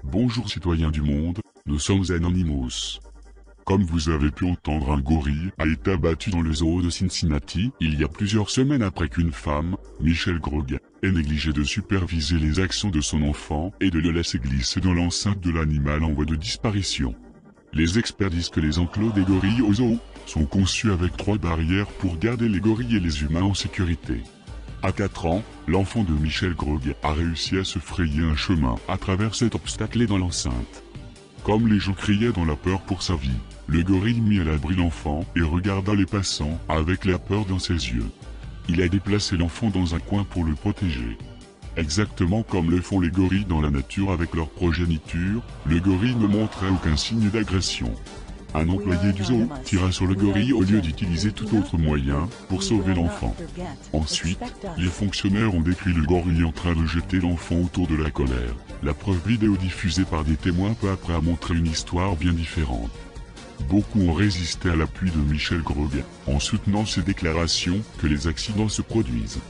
Bonjour citoyens du monde, nous sommes Anonymous. Comme vous avez pu entendre, un gorille a été abattu dans le zoo de Cincinnati il y a plusieurs semaines après qu'une femme, Michelle Grogg, ait négligé de superviser les actions de son enfant et de le laisser glisser dans l'enceinte de l'animal en voie de disparition. Les experts disent que les enclos des gorilles au zoo sont conçus avec 3 barrières pour garder les gorilles et les humains en sécurité. À 4 ans, l'enfant de Michelle Grogg a réussi à se frayer un chemin à travers cet obstacle dans l'enceinte. Comme les gens criaient dans la peur pour sa vie, le gorille mit à l'abri l'enfant et regarda les passants avec la peur dans ses yeux. Il a déplacé l'enfant dans un coin pour le protéger. Exactement comme le font les gorilles dans la nature avec leur progéniture, le gorille ne montrait aucun signe d'agression. Un employé du zoo tira sur le gorille au lieu d'utiliser tout autre moyen pour sauver l'enfant. Ensuite, les fonctionnaires ont décrit le gorille en train de jeter l'enfant autour de la colère. La preuve vidéo diffusée par des témoins peu après a montré une histoire bien différente. Beaucoup ont résisté à l'appui de Michelle Grogg, en soutenant ses déclarations que les accidents se produisent.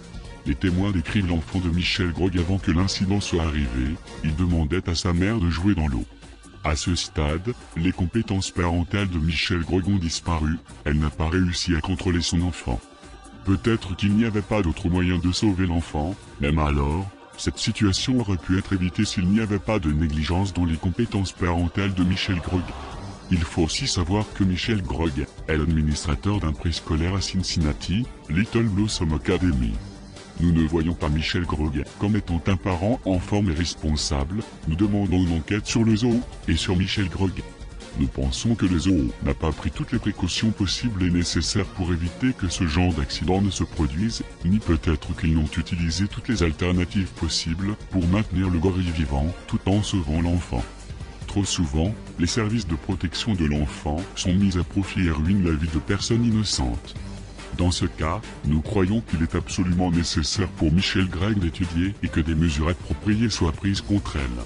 Les témoins décrivent l'enfant de Michelle Grogg avant que l'incident soit arrivé. Il demandait à sa mère de jouer dans l'eau. À ce stade, les compétences parentales de Michelle Grogg ont disparu. Elle n'a pas réussi à contrôler son enfant. Peut-être qu'il n'y avait pas d'autre moyen de sauver l'enfant, même alors, cette situation aurait pu être évitée s'il n'y avait pas de négligence dans les compétences parentales de Michelle Grogg. Il faut aussi savoir que Michelle Grogg est l'administrateur d'un préscolaire à Cincinnati, Little Blossom Academy. Nous ne voyons pas Michelle Grogg comme étant un parent en forme et responsable. Nous demandons une enquête sur le zoo et sur Michelle Grogg. Nous pensons que le zoo n'a pas pris toutes les précautions possibles et nécessaires pour éviter que ce genre d'accident ne se produise, ni peut-être qu'ils n'ont utilisé toutes les alternatives possibles pour maintenir le gorille vivant tout en sauvant l'enfant. Trop souvent, les services de protection de l'enfant sont mis à profit et ruinent la vie de personnes innocentes. Dans ce cas, nous croyons qu'il est absolument nécessaire pour Michelle Grogg d'étudier et que des mesures appropriées soient prises contre elle.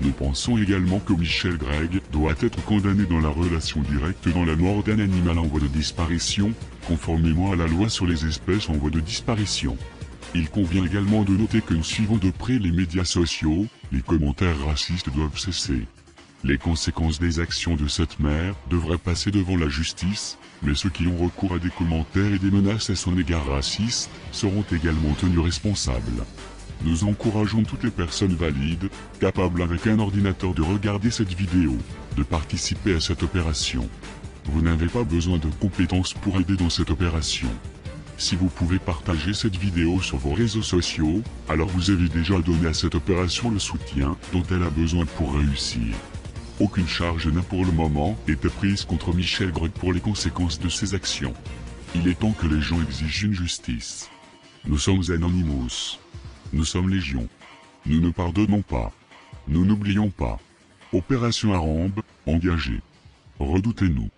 Nous pensons également que Michelle Grogg doit être condamnée dans la relation directe dans la mort d'un animal en voie de disparition, conformément à la loi sur les espèces en voie de disparition. Il convient également de noter que nous suivons de près les médias sociaux. Les commentaires racistes doivent cesser. Les conséquences des actions de cette mère devraient passer devant la justice, mais ceux qui ont recours à des commentaires et des menaces à son égard racistes seront également tenus responsables. Nous encourageons toutes les personnes valides, capables avec un ordinateur de regarder cette vidéo, de participer à cette opération. Vous n'avez pas besoin de compétences pour aider dans cette opération. Si vous pouvez partager cette vidéo sur vos réseaux sociaux, alors vous avez déjà donné à cette opération le soutien dont elle a besoin pour réussir. Aucune charge n'a pour le moment été prise contre Michelle Grogg pour les conséquences de ses actions. Il est temps que les gens exigent une justice. Nous sommes Anonymous. Nous sommes Légion. Nous ne pardonnons pas. Nous n'oublions pas. Opération Harambe, engagée. Redoutez-nous.